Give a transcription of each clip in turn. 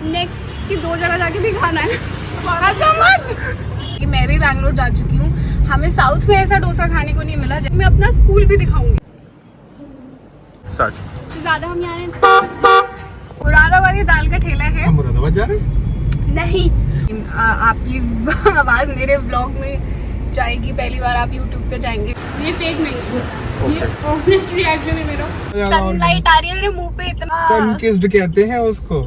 Next की 2 जगह जाके भी खाना है। मैं भी बैंगलोर जा चुकी हूँ, हमें साउथ में ऐसा डोसा खाने को नहीं मिला। मैं अपना स्कूल भी दिखाऊंगी। ज्यादा हम यहाँ मुरादाबादी दाल का ठेला है। मुरादाबाद जा रहे हैं? नहीं, आपकी आवाज मेरे व्लॉग में जाएगी। पहली बार आप YouTube पे जाएंगे। ये फेक नहीं है, ये ऑनेस्ट रिएक्शन है मेरा। सनलाइट आ रही है मेरे मुंह पे इतना। सन किस्ड कहते हैं उसको।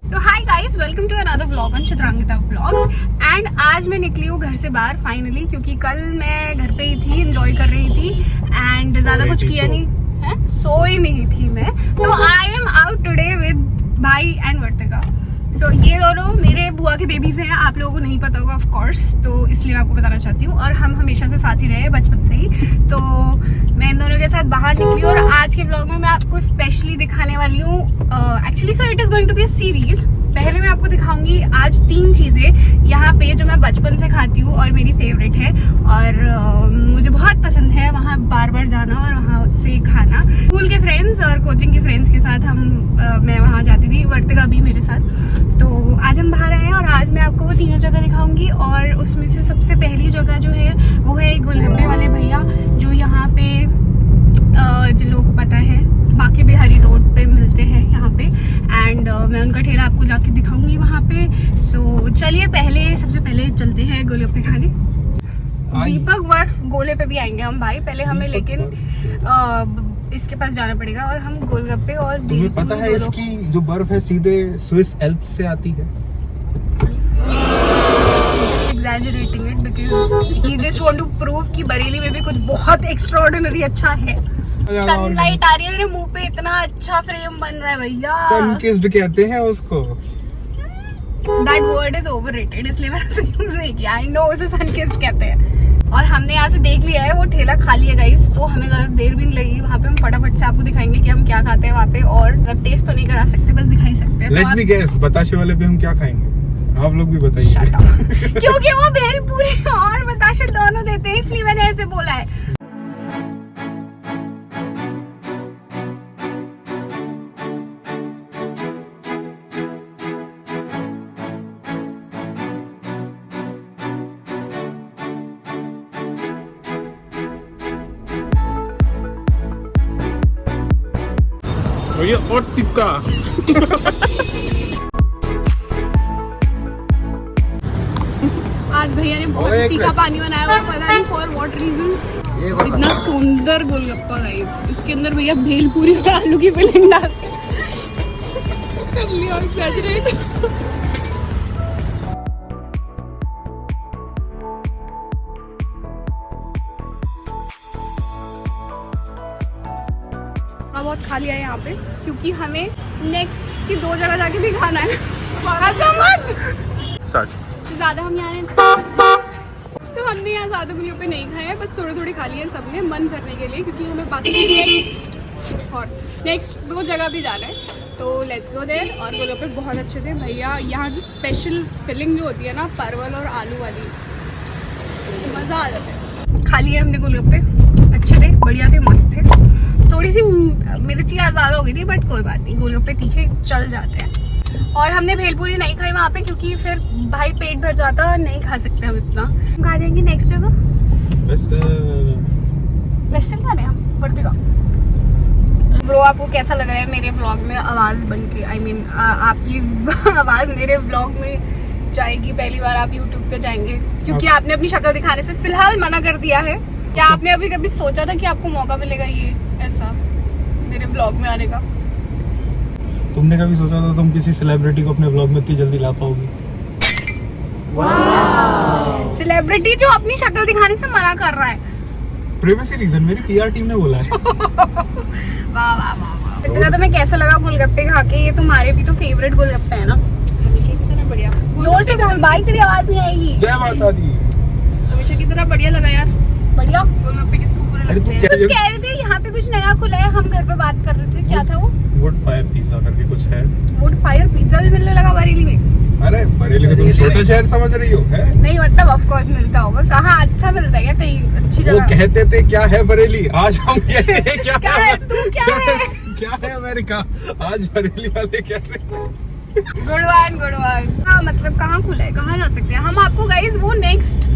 तो hi guys, welcome to another vlog on Chitrangita vlogs. And आज मैं निकली हूँ घर से बाहर फाइनली, क्योंकि कल मैं घर पे ही थी, एंजॉय कर रही थी एंड ज्यादा कुछ किया नहीं है, सोई नहीं थी मैं। तो I am out today with भाई एंड वर्तिका। सो ये दोनों मेरे बुआ के बेबीज हैं, आप लोगों को नहीं पता होगा ऑफ कोर्स, तो इसलिए मैं आपको बताना चाहती हूँ। और हम हमेशा से साथ ही रहे बचपन से ही, तो मैं इन दोनों के साथ बाहर निकली। और आज के व्लॉग में मैं आपको स्पेशली दिखाने वाली हूँ, actually so it is going to be a series. पहले मैं आपको दिखाऊंगी आज 3 चीजें यहाँ पे जो मैं बचपन से खाती हूँ और मेरी फेवरेट है, और मुझे बहुत पसंद है वहाँ बार बार जाना और वहाँ से खाना। स्कूल के फ्रेंड्स और कोचिंग के फ्रेंड्स के साथ मैं वहाँ जाती थी, वर्तिका भी मेरे साथ। तो आज हम बाहर आए हैं और आज मैं आपको वो तीनों जगह दिखाऊंगी। और उसमें से सबसे पहली जगह जो है वो है गोलगप्पे वाले भैया, जो यहाँ पे जिन लोगों को पता है बाकी बिहारी रोड पे मिलते हैं यहाँ पे। एंड मैं उनका ठेला आपको जाके दिखाऊंगी वहाँ पे। सो चलिए सबसे पहले चलते हैं गोलगप्पे खाने। दीपक वर्फ गोले पे भी आएंगे हम भाई, पहले हमें लेकिन इसके पास जाना पड़ेगा और हम गोलगप्पे और तुम्हें पता है इसकी जो बर्फ है सीधे स्विस एल्प्स से आती है। Exaggerating it because he just want to prove कि बरेली में भी कुछ बहुत एक्स्ट्राऑर्डिनरी अच्छा है। सनलाइट आ रही है मेरे मुंह पे, इतना अच्छा फ्रेम बन रहा है भैया। सन किस्ड कहते हैं उसको। That word is overrated, इसलिए मैंने उसे यूज नहीं किया। I know उसे सन किस्ड कहते हैं। और हमने यहाँ से देख लिया है, वो ठेला खाली है गाइस, तो हमें ज्यादा देर भी नहीं लगी। वहाँ पे हम फटाफट से आपको दिखाएंगे कि हम क्या खाते हैं वहाँ पे, और मतलब टेस्ट तो नहीं करा सकते, बस दिखा ही सकते हैं। Let me guess, बताशे वाले पे हम क्या खाएंगे? आप लोग भी बताइए। क्योंकि वो भेलपूरी और बताशे दोनों देते हैं, इसलिए मैंने ऐसे बोला है। भैया और टिक्का। आज भैया ने बहुत तीखा पानी बनाया हुआ, पता नहीं फॉर व्हाट रीजंस। इतना सुंदर गोलगप्पा गाइस, इसके अंदर भैया भेलपूरी और आलू की फिलिंग डाल कर लिया। एग्जैजरेट। बहुत खा लिया है यहाँ पे, क्योंकि हमें नेक्स्ट की 2 जगह जाके भी खाना है। ज्यादा हम यहाँ तो हमने यहाँ ज्यादा गोलगप्पे नहीं खाए हैं, बस थोड़े खा लिए सबने मन भरने के लिए, क्योंकि हमें बाकी नेक्स्ट 2 जगह भी जाना है। तो लेट्स गो देयर। और गोलगप्पे बहुत अच्छे थे भैया, यहाँ की स्पेशल फिलिंग जो होती है ना परवल और आलू वाली, मज़ा आ जाता है। खा लिए हमने गोलगप्पे, अच्छे थे, बढ़िया थे, मस्त थे। थोड़ी सी मिर्ची ज़्यादा हो गई थी, बट कोई बात नहीं, गोलगप्पे तीखे चल जाते हैं। और हमने भेलपूरी नहीं खाई वहाँ पे, क्योंकि फिर भाई पेट भर जाता, नहीं खा सकते हम इतना। हम खा जाएंगे नेक्स्ट जगह वेस्टर्न खाने हम वर्तिका। ब्रो आपको कैसा लग रहा है मेरे ब्लॉग में आवाज़ बन के? I mean, आपकी आवाज़ मेरे ब्लॉग में जाएगी। पहली बार आप YouTube पे जाएंगे, क्योंकि आपने अपनी शक्ल दिखाने से फिलहाल मना कर दिया है। क्या आपने अभी कभी सोचा था कि आपको मौका मिलेगा ये ऐसा मेरे ब्लॉग में आने का? तुमने कभी सोचा था तुम किसी सेलिब्रिटी को अपने ब्लॉग में इतनी जल्दी ला पाओगी? सेलिब्रिटी जो अपनी शक्ल दिखाने से मना कर रहा है। प्राइवेसी रीजन, मेरी PR टीम ने बोला है। वाह वाह वाह। तुम्हें कैसा लगा गोलगप्पे खा के? ये तुम्हारे भी तो फेवरेट गोलगप्पे है ना? हमेशा की तरह बढ़िया। जोर से बोल भाई, तेरी आवाज नहीं आएगी। जय माता दी। हमेशा की तरह बढ़िया लगा यार। बढ़िया। गोलगप्पे किसको बुरे लगते हैं? कुछ कह रहे थे यहाँ पे कुछ नया खुला है, हम घर पे बात कर रहे थे, क्या था वो? वुड फायर पिज्जा करके कुछ है। वुड फायर पिज्जा भी मिलने लगा बरेली में? अरे बरेली को तुम छोटा शहर समझ रही हो है? नहीं मतलब ऑफ कोर्स मिलता होगा, कहाँ अच्छा मिलता है क्या कहीं अच्छी वो जगह? कहते थे क्या है बरेली, आज हम कहते हैं क्या क्या है तू क्या है? क्या है अमेरिका, आज बरेली वाले कहते हैं गुड़वान। हाँ मतलब कहाँ खुला है, कहाँ जा सकते हैं हम? आपको गाइस वो नेक्स्ट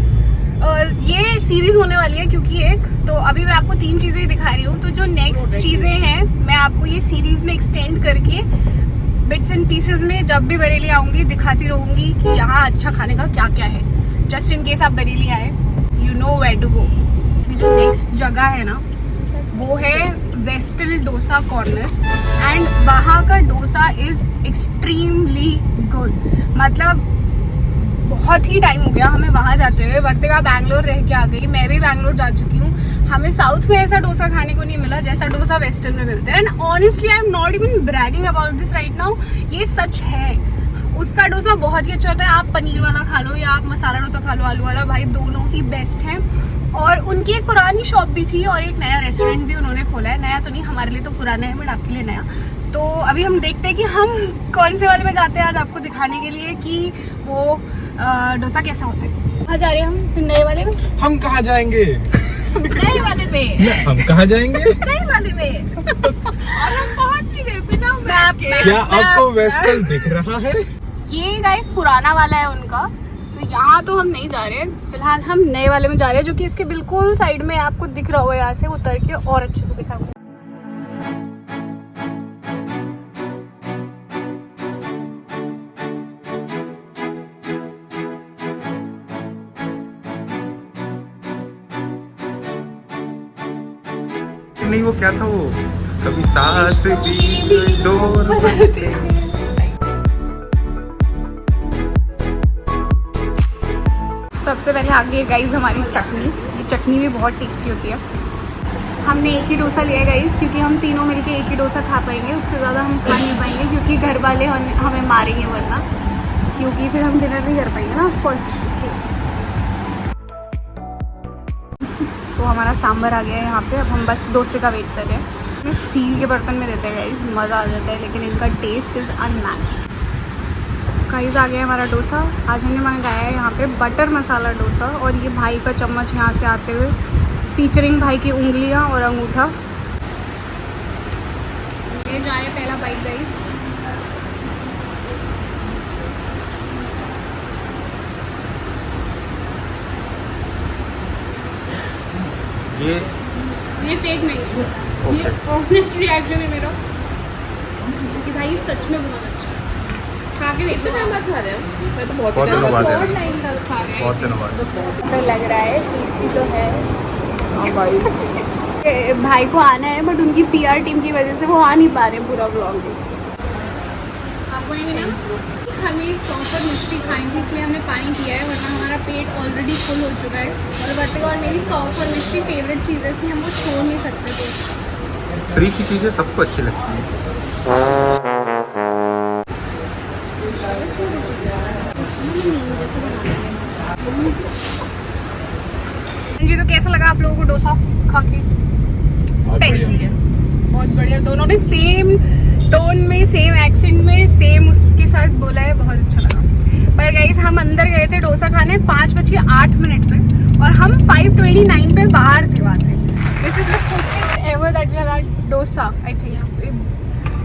ये सीरीज होने वाली है क्योंकि एक तो अभी मैं आपको 3 चीजें दिखा रही हूँ, तो जो नेक्स्ट चीजें हैं मैं आपको ये सीरीज में एक्सटेंड करके बिट्स एंड पीसेस में जब भी बरेली आऊंगी दिखाती रहूंगी कि यहाँ अच्छा खाने का क्या क्या है, जस्ट इन केस आप बरेली आए, you know where to go. जो नेक्स्ट जगह है ना वो है वेस्टल डोसा कॉर्नर एंड वहाँ का डोसा इज एक्सट्रीमली गुड। मतलब बहुत ही टाइम हो गया हमें वहाँ जाते हुए, वर्तिका बैंगलोर रह के आ गई, मैं भी बैंगलोर जा चुकी हूँ, हमें साउथ में ऐसा डोसा खाने को नहीं मिला जैसा डोसा वेस्टर्न में मिलता है। And honestly I am not even bragging about this right now, ये सच है। उसका डोसा बहुत ही अच्छा होता है, आप पनीर वाला खा लो या आप मसाला डोसा खा लो आलू वाला, भाई दोनों ही बेस्ट हैं। और उनकी एक पुरानी शॉप भी थी और एक नया रेस्टोरेंट भी उन्होंने खोला है, नया तो नहीं हमारे लिए तो पुराना है बट आपके लिए नया। तो अभी हम देखते हैं कि हम कौन से वाले में जाते हैं आज आपको दिखाने के लिए कि वो डोसा कैसा होता है। कहाँ जा रहे हैं हम? नए वाले में? हम कहाँ जाएंगे? नए वाले में। हम कहाँ जाएंगे? नए वाले में। और हम पहुँच भी गए बिना मैप के। क्या आपको वेस्टर्न दिख रहा है? ये गाइस पुराना वाला है उनका, तो यहाँ तो हम नहीं जा रहे, फिलहाल हम नए वाले में जा रहे हैं जो कि इसके बिल्कुल साइड में आपको दिख रहा होगा, यहाँ से उतर के और अच्छे से दिखा होगा। नहीं वो क्या था वो, कभी सांस भी डोर बदलते। सबसे पहले आगे गाइस हमारी चटनी, ये चटनी भी बहुत टेस्टी होती है। हमने एक ही डोसा लिया है गाइस क्योंकि हम तीनों मिलके एक ही डोसा खा पाएंगे, उससे ज़्यादा हम खा नहीं पाएंगे क्योंकि घर वाले हमें मारेंगे वरना, क्योंकि फिर हम डिनर नहीं कर पाएंगे ना ऑफ कोर्स। तो हमारा सांभर आ गया है यहाँ पे, अब हम बस डोसे का वेट कर रहे हैं। स्टील के बर्तन में देते हैं गाइस, मज़ा आ जाता है, लेकिन इनका टेस्ट इज़ अनमैच्ड। गाइस आ गया हमारा डोसा, आज हमने मंगाया है यहाँ पे बटर मसाला डोसा, और ये भाई का चम्मच यहाँ से आते हुए फीचरिंग भाई की उंगलियाँ और अंगूठा। ये जा रहे हैं पहला बाइट गाइस। ये फेक नहीं है, ये ऑनेस्ट रिएक्शन है मेरा, क्योंकि भाई सच में बहुत अच्छा है। खा के देखो, मैं खा रहा हूँ, मैं तो बहुत टाइम तक खा रहे हैं, बहुत दिनों बाद लग रहा है, टेस्टी तो है। भाई को आना है बट उनकी पीआर टीम की वजह से वो आ नहीं पा रहे पूरा व्लॉग में। आपको नहीं मिला? हमें सॉफर मिष्टी खाई थी इसलिए हमने पानी पिया है, वरना हमारा पेट ऑलरेडी फुल हो चुका है। और वर्तिका और मेरी सॉफर मिष्टी फेवरेट चीज़ है, इसलिए हम वो छोड़ नहीं सकते थे। फ्री की चीजें सबको अच्छी लगती है। जी तो कैसा लगा आप लोगों को डोसा खा के? स्पेशल है, बहुत बढ़िया। दोनों ने सेम टोन में, सेम एक्सेंट में, सेम उसके साथ बोला है, बहुत अच्छा लगा। पर गाइस हम अंदर गए थे डोसा खाने 5:08 पे और हम 5:29 पे बाहर थे वहाँ से। This is the quickest ever that we have had dosa I think.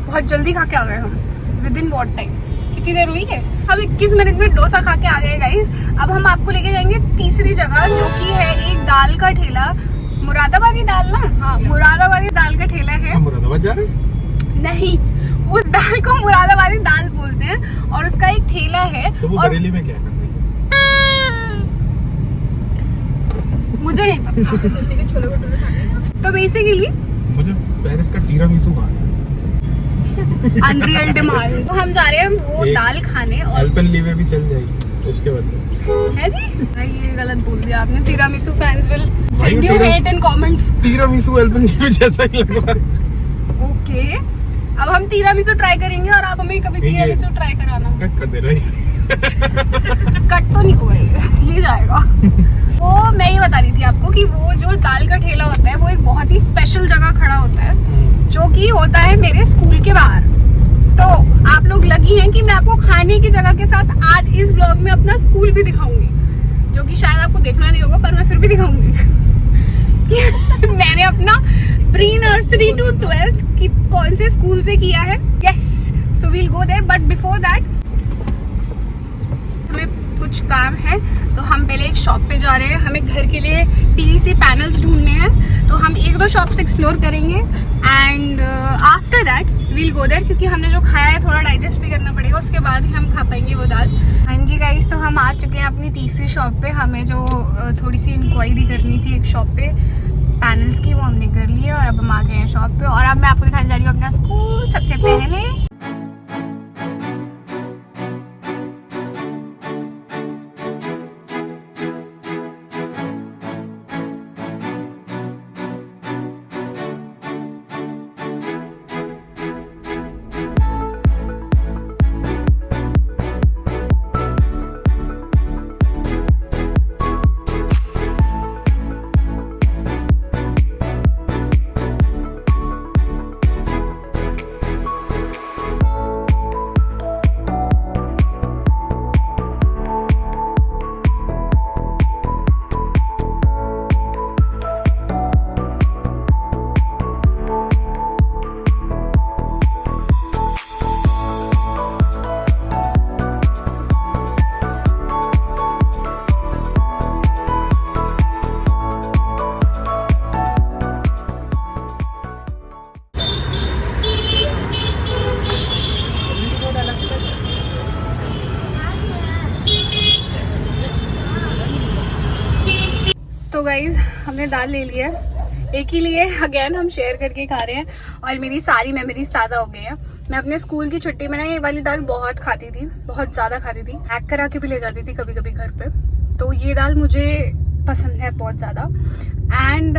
बहुत जल्दी खा के आ गए हम, विद इन व्हाट टाइम? कितनी देर हुई है? हम 21 मिनट में डोसा खा के आ गए गाइस। अब हम आपको लेके जाएंगे तीसरी जगह, जो कि है एक दाल का ठेला, मुरादाबादी दाल ना, हाँ मुरादाबादी दाल का ठेला है। मुरादाबाद जा रहे हैं? नहीं, उस दाल को मुरादाबादी दाल बोलते हैं और उसका एक ठेला है। तो वो बरेली में क्या कर रही है? मुझे नहीं पता। तो बेसिकली मुझे पेरिस का टीरामिसू खाना है। Unreal demand. तो हम जा रहे हैं वो दाल खाने और अल्पेनलीबे भी चल जाएगी उसके बाद है जी। भाई ये गलत बोल दिया आपने, tiramisu fans will send you hate in comments. Tiramisu Alpenliebe जैसा ही लग रहा है। ओके, अब हम तिरामिसू ट्राई करेंगे और आप हमें कभी तिरामिसू ट्राई कराना। कट कर दे रही। कट तो नहीं होगा ये जाएगा। वो मैं ये बता रही थी आपको कि वो जो दाल का ठेला होता है वो एक बहुत ही स्पेशल जगह खड़ा होता है, जो कि होता है मेरे स्कूल के बाहर। तो तो आप लोग लगी हैं कि मैं आपको खाने की जगह के साथ आज इस व्लॉग में अपना स्कूल भी दिखाऊंगी, जो कि शायद आपको देखना नहीं होगा, पर मैं फिर भी दिखाऊंगी। मैंने अपना प्री नर्सरी टू 12th की कौन से स्कूल से किया है। Yes, so we'll go there, but before that हमें कुछ काम है, तो हम पहले एक शॉप पे जा रहे हैं। हमें घर के लिए पीवीसी पैनल्स ढूंढने हैं, तो हम 1-2 शॉप्स एक्सप्लोर करेंगे and after that we'll go there, क्योंकि हमने जो खाया है थोड़ा डाइजेस्ट भी करना पड़ेगा, उसके बाद ही हम खा पाएंगे वो दाल। हाँ जी गाइस, तो हम आ चुके हैं अपनी तीसरी शॉप पे। हमें जो थोड़ी सी इंक्वायरी करनी थी एक शॉप पे पैनल्स की, वो हमने कर ली है और अब हम आ गए हैं शॉप पे। और अब मैं आपको दिखाने जा रही हूँ अपना स्कूल। सबसे पहले तो गाइज हमने दाल ले लिया है, एक ही लिए, अगेन हम शेयर करके खा रहे हैं और मेरी सारी मेमोरीज ताज़ा हो गई हैं। मैं अपने स्कूल की छुट्टी में ना ये वाली दाल बहुत खाती थी, बहुत ज़्यादा खाती थी, पैक करा के भी ले जाती थी कभी कभी घर पे। तो ये दाल मुझे पसंद है बहुत ज़्यादा। एंड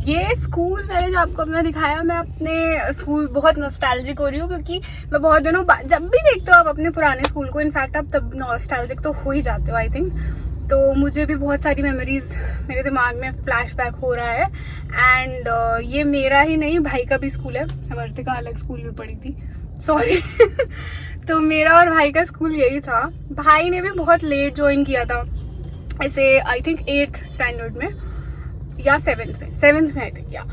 ये स्कूल मैंने जो आपको अपना दिखाया, मैं अपने स्कूल बहुत नॉस्टैल्जिक हो रही हूँ, क्योंकि मैं बहुत दिनों बाद जब भी देखते हो आप अपने पुराने स्कूल को, इनफैक्ट आप तब नॉस्टैल्जिक तो हो ही जाते हो आई थिंक। तो मुझे भी बहुत सारी मेमोरीज मेरे दिमाग में फ्लैशबैक हो रहा है। एंड ये मेरा ही नहीं, भाई का भी स्कूल है। वर्तिका अलग स्कूल में पढ़ी थी, सॉरी। तो मेरा और भाई का स्कूल यही था। भाई ने भी बहुत लेट ज्वाइन किया था, ऐसे आई थिंक 8th स्टैंडर्ड में या 7th में आई थिंक या।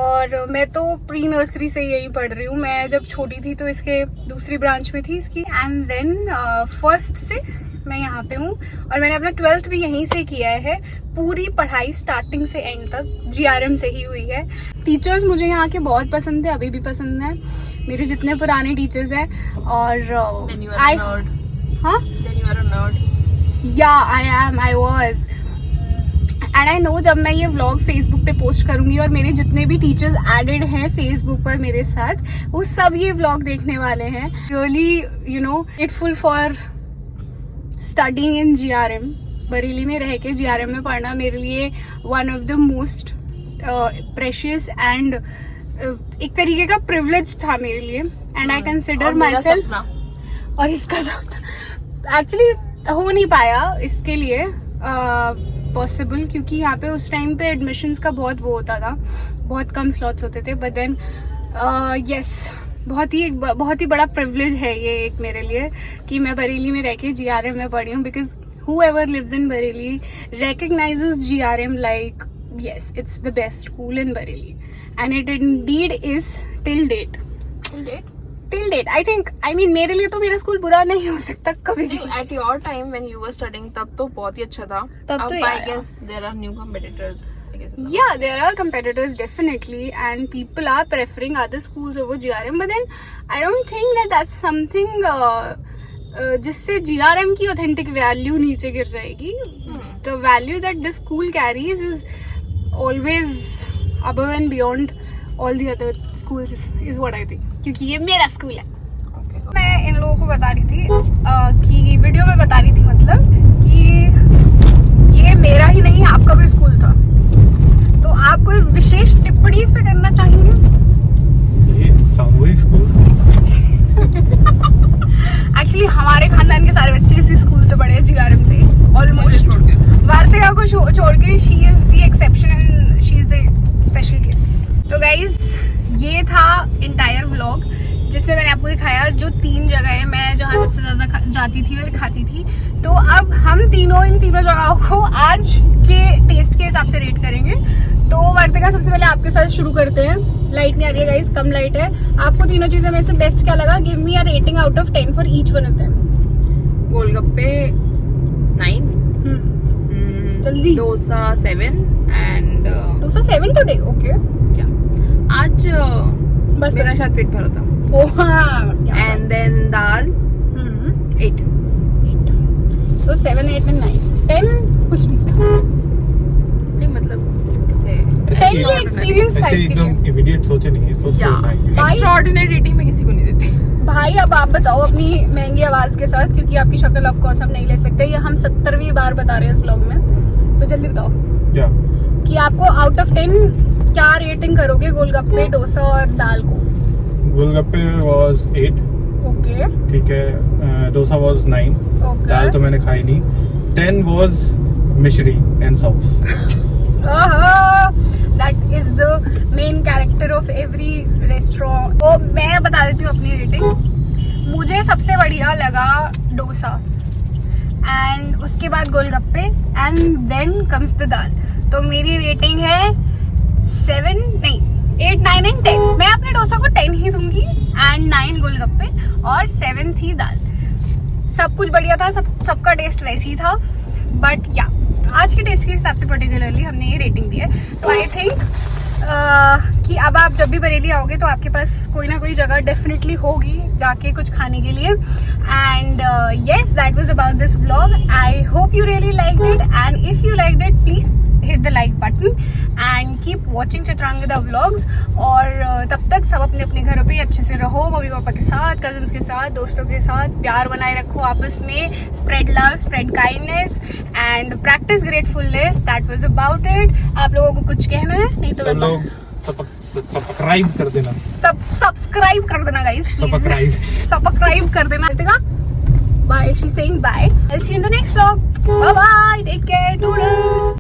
और मैं तो प्री नर्सरी से यहीं पढ़ रही हूँ। मैं जब छोटी थी तो इसके दूसरी ब्रांच में थी इसकी, एंड देन फर्स्ट से मैं यहाँ पे हूँ। और मैंने अपना 12th भी यहीं से किया है। पूरी पढ़ाई स्टार्टिंग से एंड तक GRM से ही हुई है। टीचर्स मुझे यहाँ के बहुत पसंद है, अभी भी पसंद है, मेरे जितने पुराने टीचर्स हैं। और I was and I know, जब मैं ये व्लॉग फेसबुक पे पोस्ट करूंगी और मेरे जितने भी टीचर्स एडेड हैं फेसबुक पर मेरे साथ, वो सब ये व्लॉग देखने वाले हैं। Really you know grateful for studying in GRM। Bareilly में रह के GRM में पढ़ना मेरे लिए one of the most precious and एक तरीके का प्रिविलेज था मेरे लिए। And I consider my self, और इसका सपना एक्चुअली हो नहीं पाया इसके लिए पॉसिबल, क्योंकि यहाँ पे उस टाइम पे एडमिशन्स का बहुत वो होता था, बहुत कम स्लॉट्स होते थे। बट देन यस, बहुत ही बड़ा प्रिविलेज है ये एक मेरे लिए कि मैं बरेली में रह के GRM में पढ़ी हूँ, because whoever lives in Bareilly recognizes GRM like yes, it's the best school in Bareilly, and it indeed is till date. I think, I mean, मेरे लिए तो मेरा स्कूल बुरा नहीं हो सकता कभी भी। At your time when you were studying, तब तो बहुत ही अच्छा था। तब तो I guess there are new competitors. Yeah, there are competitors definitely, and people are preferring other schools over GRM. But then I don't think that that's something जिससे GRM की authentic value नीचे गिर जाएगी। The value that this school carries is always above and beyond all the other schools is what I think, क्योंकि ये मेरा school है। मैं इन लोगों को बता रही थी कि वीडियो में बता रही थी मतलब कि ये मेरा ही नहीं आपका भी स्कूल था। तो आप कोई विशेष टिप्पणी इस पे करना चाहेंगे? ये सामूहिक स्कूल एक्चुअली हमारे खानदान के सारे बच्चे इसी स्कूल से पढ़े हैं, GRM से ऑलमोस्ट। वार्तिका को छोड़ के she is the exception and she is the special case. तो गाइज ये था इंटायर व्लॉग जिसमें मैंने आपको दिखाया जो 3 जगह है मैं जहाँ सबसे ज्यादा जाती थी और खाती थी। तो अब हम इन तीनों जगहों को आज के टेस्ट के हिसाब से रेट करेंगे। तो वर्तिका सबसे पहले आपके साथ शुरू करते हैं। लाइट नहीं आ रही है गाइस, कम लाइट है। आपको तीनों चीजें में से बेस्ट क्या लगा? Give me a rating out of 10 for each one of them. Golgappe 9, जल्दी। Dosa 7 and dosa 7 today, okay. आज बस मेरा शायद पेट भरा था। ओह हाँ। And then dal 8। तो 7, 8 एंड 9, 10 कुछ नहीं था। नहीं मतलब इसे Ten ये एक्सपीरियंस था ऐसे इसके एकदम लिए। इमीडिएट सोचे नहीं, सोच के बताएंगे। भाई- एक्स्ट्राऑर्डिनरी रेटिंग मैं किसी को नहीं देती। भाई अब आप बताओ अपनी महंगी आवाज के साथ, क्योंकि आपकी शक्ल ऑफ कोर्स हम नहीं ले सकते। ये हम 70वीं बार बता रहे हैं इस व्लॉग में। तो जल्दी बताओ क्या कि आपको आउट ऑफ 10 क्या रेटिंग करोगे गोलगप्पे, डोसा और दाल को? गोलगप्पे वाज 8, ओके ठीक है। डोसा वाज 9, दाल तो ओके। मैंने खाई नहीं। 10 वाज मिश्री and sauce. That is the main character of every restaurant. तो मैं बता देती हूँ अपनी रेटिंग। मुझे सबसे बढ़िया लगा डोसा, एंड उसके बाद गोलगप्पे, एंड देन कम्स द दाल। तो मेरी रेटिंग है 7 नहीं 8, 9 एंड 10। मैं अपने डोसा को 10 ही दूंगी, एंड 9 गोलगप्पे और 7 थी दाल। सब कुछ बढ़िया था, सबका टेस्ट वैसे ही था। बट या आज के टेस्ट के हिसाब से पर्टिकुलरली हमने ये रेटिंग दी है। सो आई थिंक कि अब आप जब भी बरेली आओगे तो आपके पास कोई ना कोई जगह डेफिनेटली होगी जाके कुछ खाने के लिए। And yes, that was about this vlog. I hope you really liked it, and if you liked it please hit the like button and keep watching Chitrangada vlogs। और तब तक सब अपने अपने घरों पे अच्छे से रहो, मम्मी पापा के साथ, कजिन्स के साथ, दोस्तों के साथ प्यार बनाए रखो आपस में। Spread love, spread kindness and practice gratefulness. That was about it. आप लोगों को कुछ कहना है? नहीं तो सब लोग सब्सक्राइब कर देना, सब्सक्राइब कर देना गाइस, सब्सक्राइब कर देना। Bye. She's saying bye. I'll see you in the next vlog. Bye bye. Take care. Toodles.